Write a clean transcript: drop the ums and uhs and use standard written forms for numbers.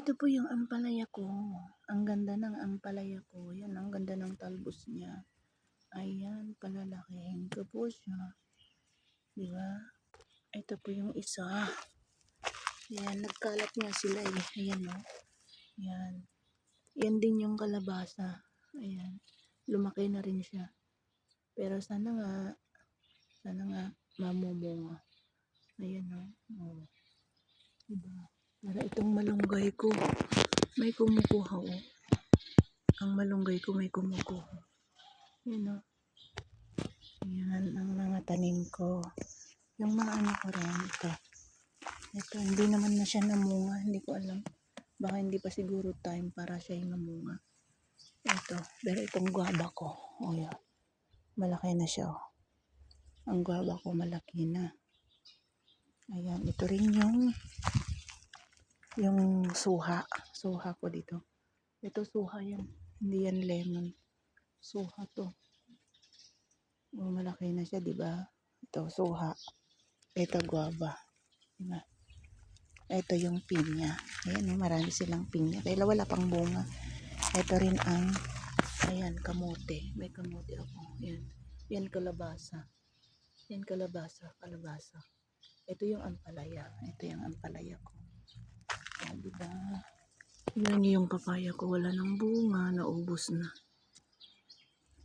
Ito po yung ampalaya ko. Ang ganda ng ampalaya ko. Yan, ang ganda ng talbos niya. Ayan, palalakihin ko po siya. Diba? Ito po yung isa. Yan, nagkalat nga sila eh. Ayan o. Yan. Yan din yung kalabasa. Ayan. Lumaki na rin siya. Pero sana nga mamumunga. Ayan o. Oh. Diba? Para itong malunggay ko, may kumukuha o. Ang malunggay ko may kumukuha. Yan o. Yan ang mga tanim ko. Yung mga ano ko rin ito. Ito, hindi naman na siya namunga. Hindi ko alam. Baka hindi pa siguro time para siya yung namunga. Ito. Pero itong guava ko. O yan. Malaki na siya o. Ang guava ko malaki na. Ayan. Ito rin yung suha. Suha ko dito. Ito suha yan. Hindi yan lemon. Suha to. O, malaki na siya, diba? Ito, suha. Ito, guava. Diba? Ito yung pinya. Ayan, marami silang pinya. Kaya wala pang bunga. Ito rin ang, ayan, kamote. May kamote ako. Ayan. Yan, kalabasa. Yan, kalabasa. Kalabasa. Ito yung ampalaya. Ito yung ampalaya ko. Ayan, diba? Yan yung papaya ko. Wala ng bunga. Naubos na.